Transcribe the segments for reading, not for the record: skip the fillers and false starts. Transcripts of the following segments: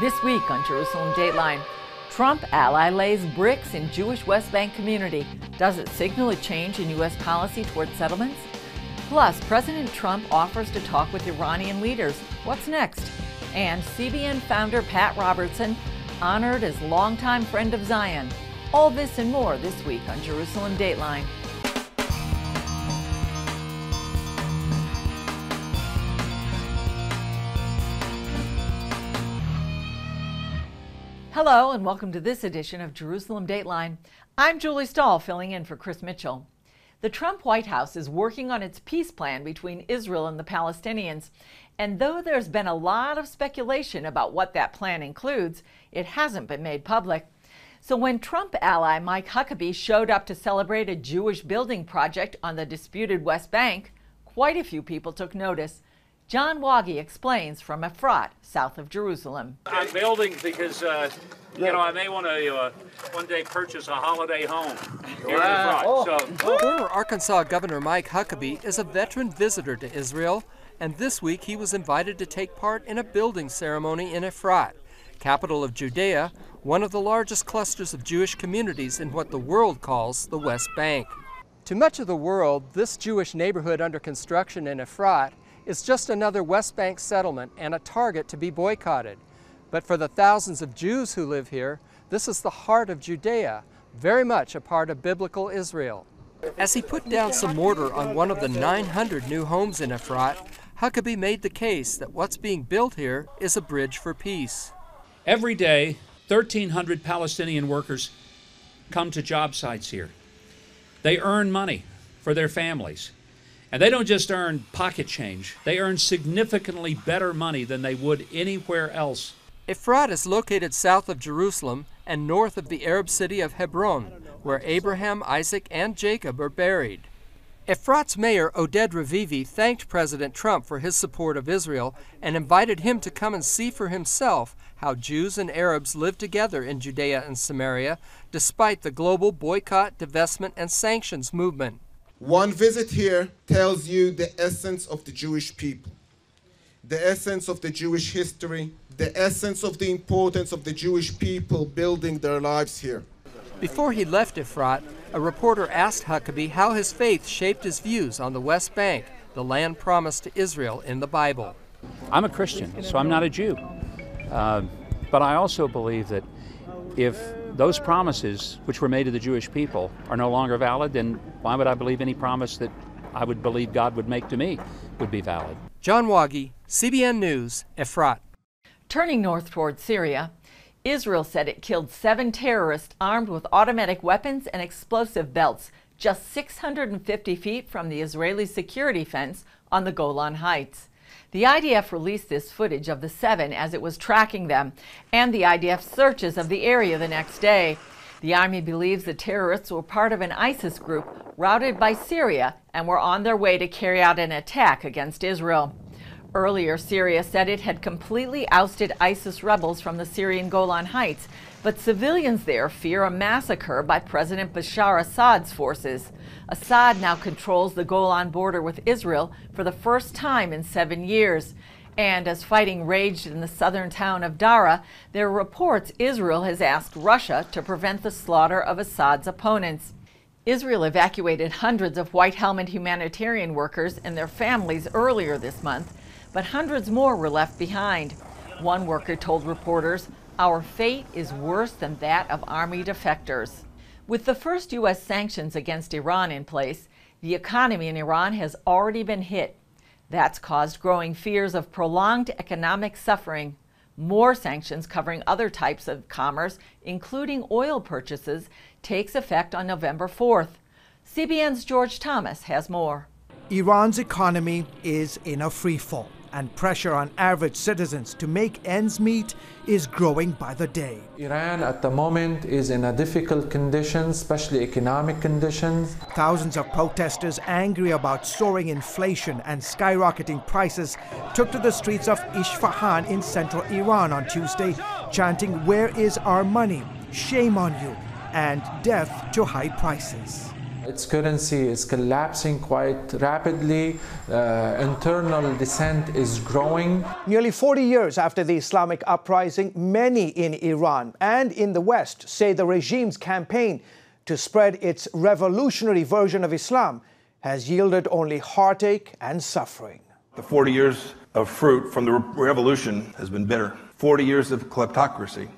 This week on Jerusalem Dateline, Trump ally lays bricks in Jewish West Bank community. Does it signal a change in U.S. policy toward settlements? Plus, President Trump offers to talk with Iranian leaders. What's next? And CBN founder Pat Robertson honored as longtime friend of Zion. All this and more this week on Jerusalem Dateline. Hello and welcome to this edition of Jerusalem Dateline. I'm Julie Stahl, filling in for Chris Mitchell. The Trump White House is working on its peace plan between Israel and the Palestinians. And though there's been a lot of speculation about what that plan includes, it hasn't been made public. So when Trump ally Mike Huckabee showed up to celebrate a Jewish building project on the disputed West Bank, quite a few people took notice. John Waggy explains from Efrat, south of Jerusalem. I'm building because, I may want to one day purchase a holiday home here in Efrat. Former Arkansas Governor Mike Huckabee is a veteran visitor to Israel, and this week he was invited to take part in a building ceremony in Efrat, capital of Judea, one of the largest clusters of Jewish communities in what the world calls the West Bank. To much of the world, this Jewish neighborhood under construction in Efrat is just another West Bank settlement and a target to be boycotted. But for the thousands of Jews who live here, this is the heart of Judea, very much a part of biblical Israel. As he put down some mortar on one of the 900 new homes in Efrat, Huckabee made the case that what's being built here is a bridge for peace. Every day, 1,300 Palestinian workers come to job sites here. They earn money for their families. And they don't just earn pocket change, they earn significantly better money than they would anywhere else. Efrat is located south of Jerusalem and north of the Arab city of Hebron, where Abraham, Isaac, and Jacob are buried. Efrat's mayor, Oded Ravivi, thanked President Trump for his support of Israel and invited him to come and see for himself how Jews and Arabs live together in Judea and Samaria, despite the global boycott, divestment, and sanctions movement. One visit here tells you the essence of the Jewish people, the essence of the Jewish history, the essence of the importance of the Jewish people building their lives here. Before he left Efrat, a reporter asked Huckabee how his faith shaped his views on the West Bank, the land promised to Israel in the Bible. I'm a Christian, so I'm not a Jew. But I also believe that if those promises which were made to the Jewish people are no longer valid, then why would I believe any promise that I would believe God would make to me would be valid? John Waggy, CBN News, Efrat. Turning north toward Syria, Israel said it killed 7 terrorists armed with automatic weapons and explosive belts just 650 feet from the Israeli security fence on the Golan Heights. The IDF released this footage of the 7 as it was tracking them, and the IDF searches of the area the next day. The army believes the terrorists were part of an ISIS group routed by Syria and were on their way to carry out an attack against Israel. Earlier, Syria said it had completely ousted ISIS rebels from the Syrian Golan Heights, but civilians there fear a massacre by President Bashar Assad's forces. Assad now controls the Golan border with Israel for the first time in 7 years. And as fighting raged in the southern town of Dara, there are reports Israel has asked Russia to prevent the slaughter of Assad's opponents. Israel evacuated hundreds of White Helmet humanitarian workers and their families earlier this month, but hundreds more were left behind. One worker told reporters, "Our fate is worse than that of army defectors." With the first U.S. sanctions against Iran in place, the economy in Iran has already been hit. That's caused growing fears of prolonged economic suffering. More sanctions covering other types of commerce, including oil purchases, takes effect on November 4th. CBN's George Thomas has more. Iran's economy is in a free fall, and pressure on average citizens to make ends meet is growing by the day. Iran at the moment is in a difficult condition, especially economic conditions. Thousands of protesters angry about soaring inflation and skyrocketing prices took to the streets of Isfahan in central Iran on Tuesday, chanting, "Where is our money? Shame on you," and "Death to high prices." Its currency is collapsing quite rapidly. Internal dissent is growing. Nearly 40 years after the Islamic uprising, many in Iran and in the West say the regime's campaign to spread its revolutionary version of Islam has yielded only heartache and suffering. The 40 years of fruit from the revolution has been bitter. 40 years of kleptocracy.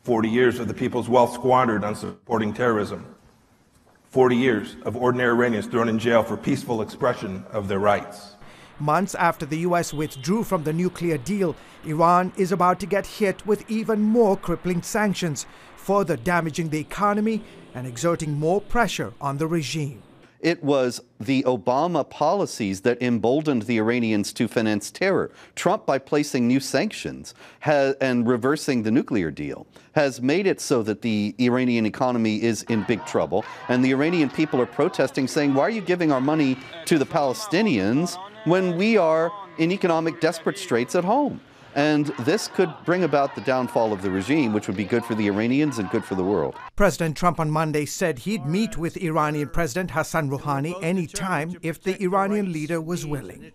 40 years of the people's wealth squandered on supporting terrorism. 40 years of ordinary Iranians thrown in jail for peaceful expression of their rights. Months after the U.S. withdrew from the nuclear deal, Iran is about to get hit with even more crippling sanctions, further damaging the economy and exerting more pressure on the regime. It was the Obama policies that emboldened the Iranians to finance terror. Trump, by placing new sanctions and reversing the nuclear deal, has made it so that the Iranian economy is in big trouble. And the Iranian people are protesting, saying, why are you giving our money to the Palestinians when we are in economic desperate straits at home? And this could bring about the downfall of the regime, which would be good for the Iranians and good for the world. President Trump on Monday said he'd meet with Iranian President Hassan Rouhani anytime if the Iranian leader was willing.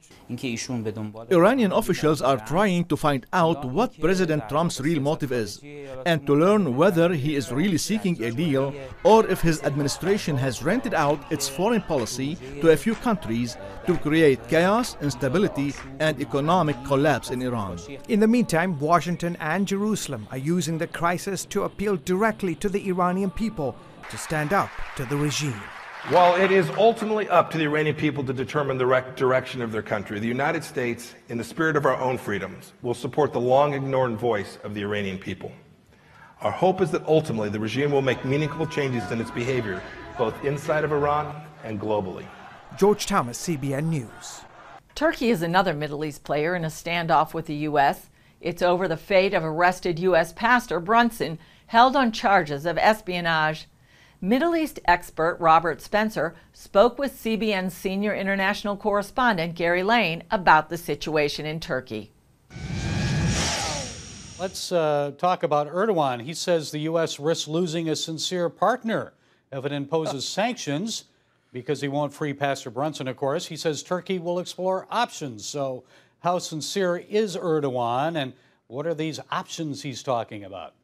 Iranian officials are trying to find out what President Trump's real motive is and to learn whether he is really seeking a deal or if his administration has rented out its foreign policy to a few countries to create chaos, instability, and economic collapse in Iran. In the meantime, Washington and Jerusalem are using the crisis to appeal directly to the Iranian people to stand up to the regime. While it is ultimately up to the Iranian people to determine the direction of their country, the United States, in the spirit of our own freedoms, will support the long-ignored voice of the Iranian people. Our hope is that ultimately the regime will make meaningful changes in its behavior, both inside of Iran and globally. George Thomas, CBN News. Turkey is another Middle East player in a standoff with the U.S. It's over the fate of arrested U.S. pastor Brunson, held on charges of espionage. Middle East expert Robert Spencer spoke with CBN's senior international correspondent Gary Lane about the situation in Turkey. Let's talk about Erdogan. He says the U.S. risks losing a sincere partner if it imposes sanctions because he won't free Pastor Brunson, of course. He says Turkey will explore options. So how sincere is Erdogan, and what are these options he's talking about?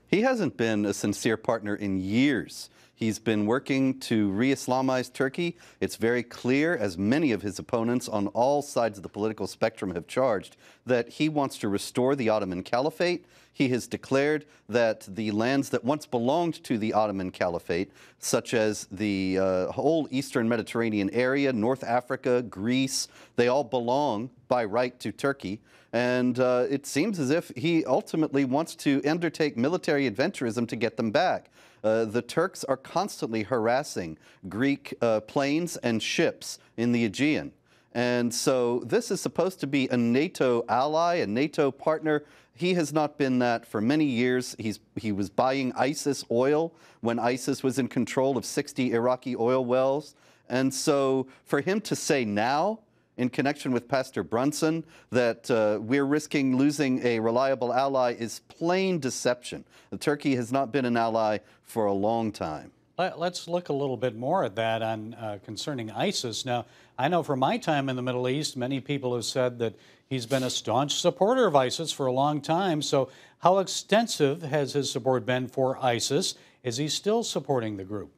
He hasn't been a sincere partner in years. He's been working to re-Islamize Turkey. It's very clear, as many of his opponents on all sides of the political spectrum have charged, that he wants to restore the Ottoman Caliphate. He has declared that the lands that once belonged to the Ottoman Caliphate, such as the whole Eastern Mediterranean area, North Africa, Greece, they all belong by right to Turkey. And it seems as if he ultimately wants to undertake military adventurism to get them back. The Turks are constantly harassing Greek planes and ships in the Aegean. And so this is supposed to be a NATO ally, a NATO partner. He has not been that for many years. He was buying ISIS oil when ISIS was in control of 60 Iraqi oil wells. And so for him to say now, in connection with Pastor Brunson, that we're risking losing a reliable ally is plain deception. Turkey has not been an ally for a long time. Let's look a little bit more at that on concerning ISIS. Now, I know from my time in the Middle East, many people have said that he's been a staunch supporter of ISIS for a long time. So how extensive has his support been for ISIS? Is he still supporting the group?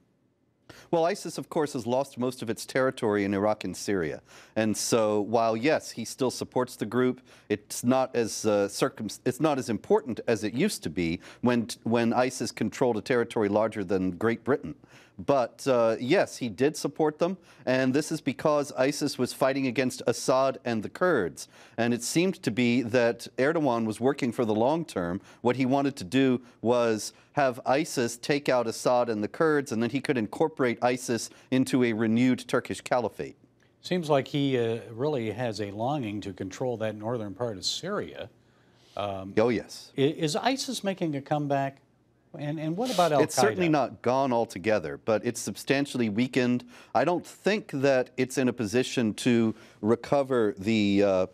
Well, ISIS, of course, has lost most of its territory in Iraq and Syria. And so while, yes, he still supports the group, it's not as important as it used to be when ISIS controlled a territory larger than Great Britain. But yes, he did support them, and this is because ISIS was fighting against Assad and the Kurds. And it seemed to be that Erdogan was working for the long term. What he wanted to do was have ISIS take out Assad and the Kurds, and then he could incorporate ISIS into a renewed Turkish caliphate. Seems like he really has a longing to control that northern part of Syria. Oh, yes. Is ISIS making a comeback? And what about Al-Qaeda? It's certainly not gone altogether, but it's substantially weakened. I don't think that it's in a position to recover the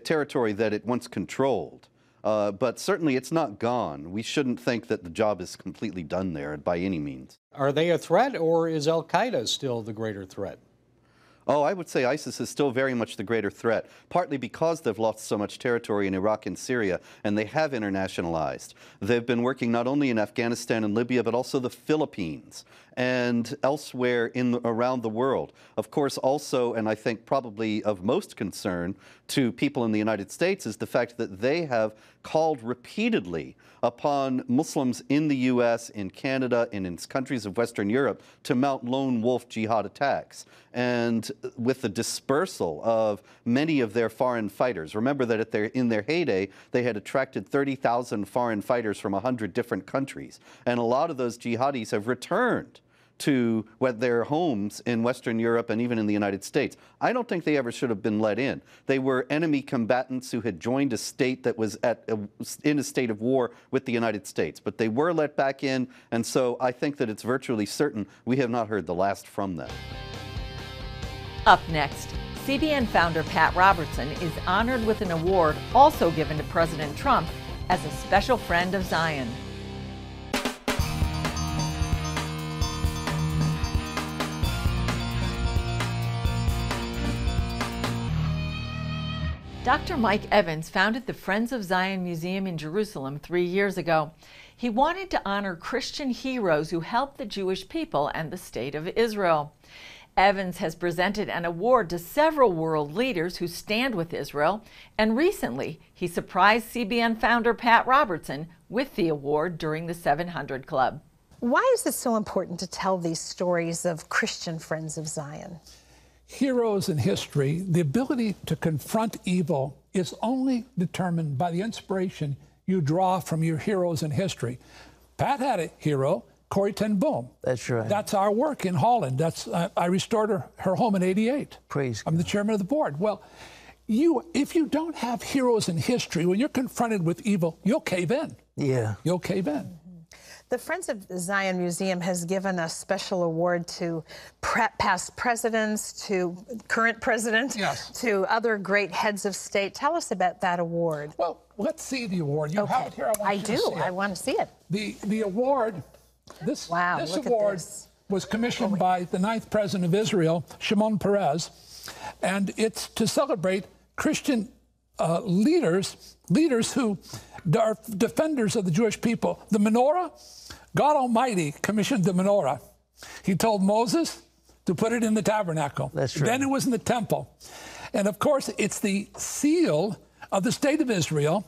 territory that it once controlled. But certainly it's not gone. We shouldn't think that the job is completely done there by any means. Are they a threat, or is al-Qaeda still the greater threat? Oh, I would say ISIS is still very much the greater threat, partly because they've lost so much territory in Iraq and Syria, and they have internationalized. They've been working not only in Afghanistan and Libya, but also the Philippines and elsewhere around the world. Of course, also, and I think probably of most concern to people in the United States, is the fact that they have called repeatedly upon Muslims in the U.S., in Canada, and in countries of Western Europe to mount lone wolf jihad attacks. And with the dispersal of many of their foreign fighters, remember that in their heyday, they had attracted 30,000 foreign fighters from 100 different countries. And a lot of those jihadis have returned to their homes in Western Europe and even in the United States. I don't think they ever should have been let in. They were enemy combatants who had joined a state that was in a state of war with the United States. But they were let back in, and so I think that it's virtually certain we have not heard the last from them. Up next, CBN founder Pat Robertson is honored with an award also given to President Trump as a special friend of Zion. Dr. Mike Evans founded the Friends of Zion Museum in Jerusalem 3 years ago. He wanted to honor Christian heroes who helped the Jewish people and the State of Israel. Evans has presented an award to several world leaders who stand with Israel, and recently he surprised CBN founder Pat Robertson with the award during the 700 Club. Why is it so important to tell these stories of Christian Friends of Zion? Heroes in history, the ability to confront evil is only determined by the inspiration you draw from your heroes in history. Pat had a hero, Corrie ten Boom. That's right. That's our work in Holland. I restored her home in '88. Praise God. I'm the chairman of the board. Well, if you don't have heroes in history, when you're confronted with evil, you'll cave in. Yeah. You'll cave in. The Friends of Zion Museum has given a special award to past presidents, to current president, yes, to other great heads of state. Tell us about that award. Well, let's see the award. You have it here. I do. I want to see it. The award, this award was commissioned by the 9th president of Israel, Shimon Peres, and it's to celebrate Christian leaders who are defenders of the Jewish people. The menorah, God Almighty commissioned the menorah. He told Moses to put it in the tabernacle. That's right. Then it was in the temple. And of course, it's the seal of the state of Israel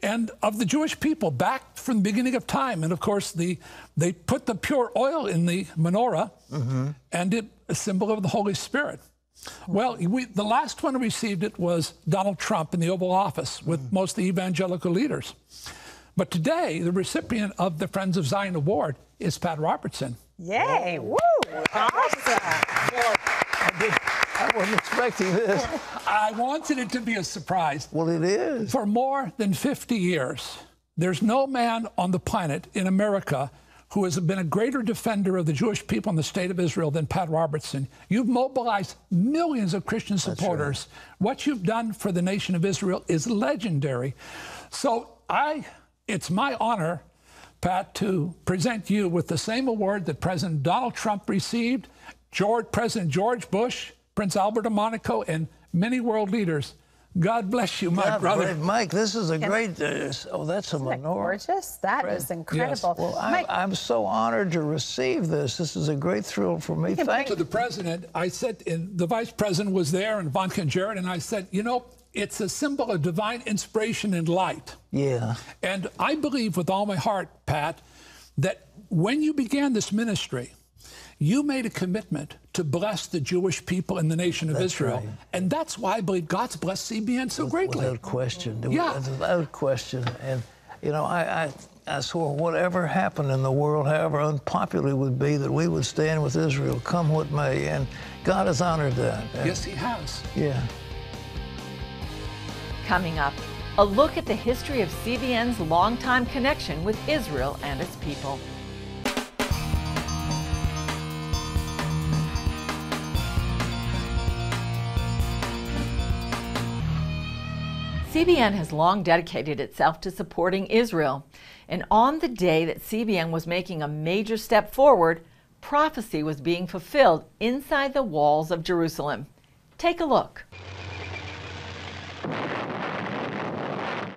and of the Jewish people back from the beginning of time. And of course, they put the pure oil in the menorah, and it's a symbol of the Holy Spirit. Well, the last one who received it was Donald Trump in the Oval Office with most of the evangelical leaders. But today, the recipient of the Friends of Zion Award is Pat Robertson. Yay! Woo! Awesome! I wasn't expecting this. I wanted it to be a surprise. Well, it is. For more than 50 years, there's no man on the planet in America who has been a greater defender of the Jewish people in the state of Israel than Pat Robertson. You've mobilized millions of Christian supporters. Right. What you've done for the nation of Israel is legendary. So it's my honor, Pat, to present you with the same award that President Donald Trump received, President George Bush, Prince Albert of Monaco, and many world leaders. God bless you, my brother. Mike, this is a great, that's a menorah. Gorgeous. That is incredible. Yes. Well, Mike, I'm so honored to receive this. This is a great thrill for me. Thank you. To the president, I said, and the vice president was there, and Ivanka and Jared, and I said, you know, it's a symbol of divine inspiration and light. Yeah. And I believe with all my heart, Pat, that when you began this ministry, you made a commitment to bless the Jewish people in the nation of Israel. Right. And that's why I believe God's blessed CBN so greatly. Without question. Yeah. Without question. And, you know, I swore whatever happened in the world, however unpopular it would be, that we would stand with Israel, come what may. And God has honored that. Yes, he has. Yeah. Coming up, a look at the history of CBN's longtime connection with Israel and its people. CBN has long dedicated itself to supporting Israel. And on the day that CBN was making a major step forward, prophecy was being fulfilled inside the walls of Jerusalem. Take a look.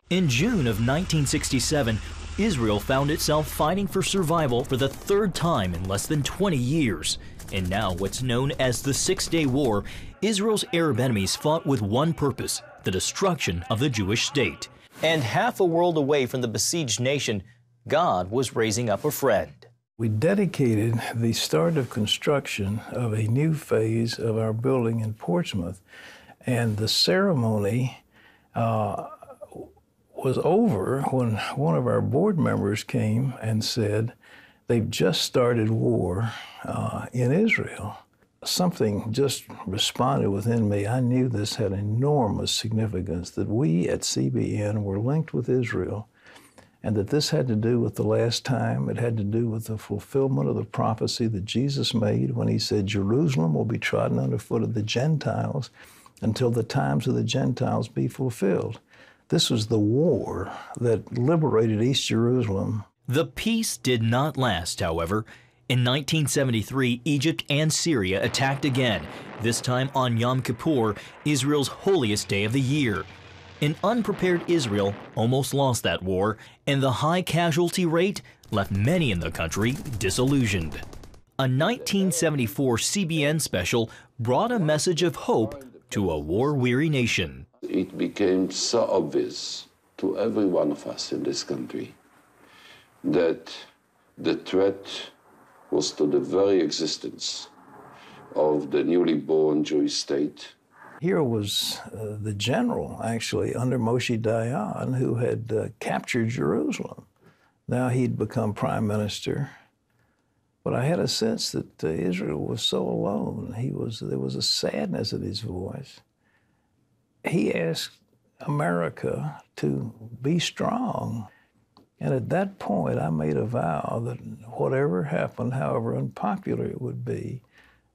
In June of 1967, Israel found itself fighting for survival for the third time in less than 20 years. And now what's known as the Six-Day War, Israel's Arab enemies fought with one purpose, the destruction of the Jewish state. And half a world away from the besieged nation, God was raising up a friend. We dedicated the start of construction of a new phase of our building in Portsmouth, and the ceremony was over when one of our board members came and said, they've just started war in Israel. Something just responded within me. I knew this had enormous significance, that we at CBN were linked with Israel, and that this had to do with the last time. It had to do with the fulfillment of the prophecy that Jesus made when he said, Jerusalem will be trodden underfoot of the Gentiles until the times of the Gentiles be fulfilled. This was the war that liberated East Jerusalem. The peace did not last, however. In 1973, Egypt and Syria attacked again, this time on Yom Kippur, Israel's holiest day of the year. An unprepared Israel almost lost that war, and the high casualty rate left many in the country disillusioned. A 1974 CBN special brought a message of hope to a war-weary nation. It became so obvious to every one of us in this country that the threat was to the very existence of the newly born Jewish state. Here was the general, actually, under Moshe Dayan, who had captured Jerusalem. Now he'd become prime minister. But I had a sense that Israel was so alone. There was a sadness in his voice. He asked America to be strong. And at that point, I made a vow that whatever happened, however unpopular it would be,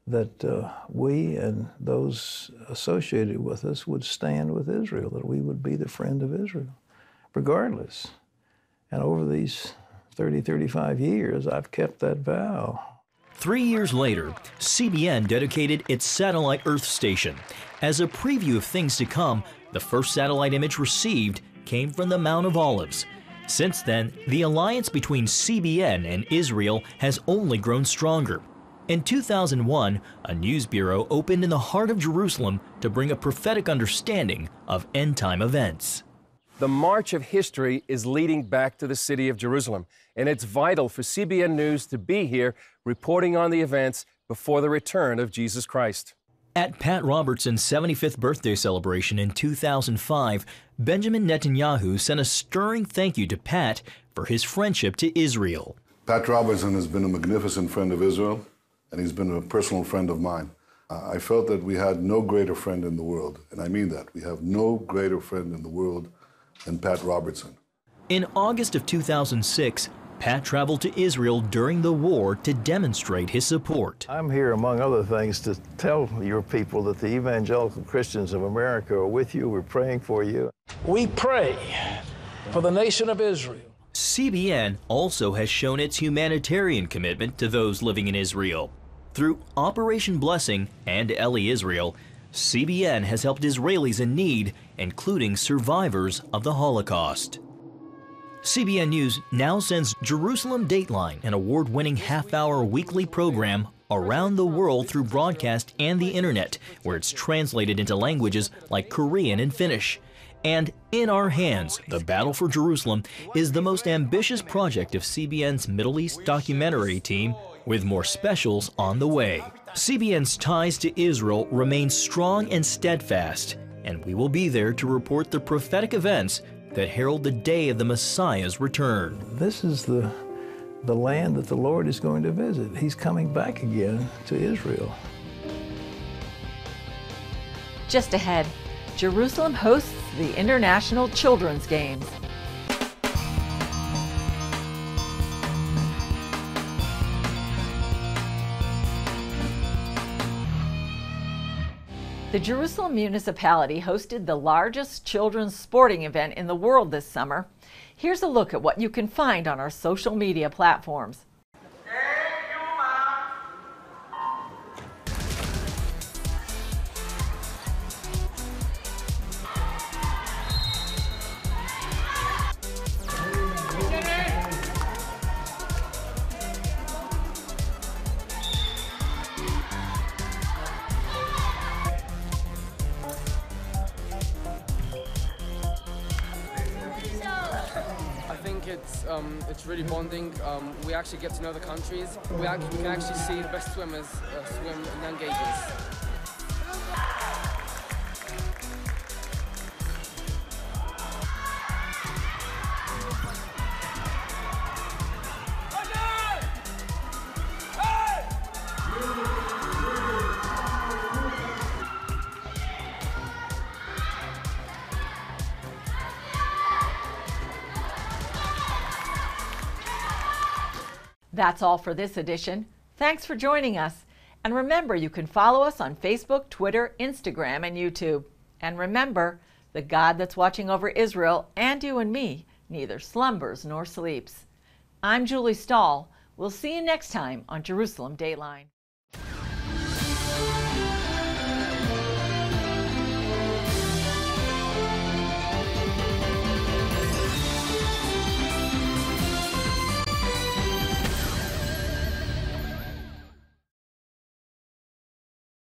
that we and those associated with us would stand with Israel, that we would be the friend of Israel, regardless. And over these 30, 35 years, I've kept that vow. 3 years later, CBN dedicated its satellite Earth station. As a preview of things to come, the first satellite image received came from the Mount of Olives. Since then, the alliance between CBN and Israel has only grown stronger. In 2001, a news bureau opened in the heart of Jerusalem to bring a prophetic understanding of end-time events. The march of history is leading back to the city of Jerusalem, and it's vital for CBN News to be here reporting on the events before the return of Jesus Christ. At Pat Robertson's 75th birthday celebration in 2005, Benjamin Netanyahu sent a stirring thank you to Pat for his friendship to Israel. Pat Robertson has been a magnificent friend of Israel, and he's been a personal friend of mine. I felt that we had no greater friend in the world, and I mean that. We have no greater friend in the world than Pat Robertson. In August of 2006, Pat traveled to Israel during the war to demonstrate his support. I'm here, among other things, to tell your people that the evangelical Christians of America are with you. We're praying for you. We pray for the nation of Israel. CBN also has shown its humanitarian commitment to those living in Israel. Through Operation Blessing and Eli Israel, CBN has helped Israelis in need, including survivors of the Holocaust. CBN News now sends Jerusalem Dateline, an award-winning half-hour weekly program around the world through broadcast and the internet, where it's translated into languages like Korean and Finnish. And In Our Hands, The Battle for Jerusalem is the most ambitious project of CBN's Middle East documentary team, with more specials on the way. CBN's ties to Israel remain strong and steadfast, and we will be there to report the prophetic events that herald the day of the Messiah's return. This is the land that the Lord is going to visit. He's coming back again to Israel. Just ahead, Jerusalem hosts the International Children's Games. The Jerusalem municipality hosted the largest children's sporting event in the world this summer. Here's a look at what you can find on our social media platforms. It's really bonding. We actually get to know the countries. We can actually see the best swimmers swim in young ages. That's all for this edition. Thanks for joining us. And remember, you can follow us on Facebook, Twitter, Instagram, and YouTube. And remember, the God that's watching over Israel and you and me neither slumbers nor sleeps. I'm Julie Stahl. We'll see you next time on Jerusalem Dateline.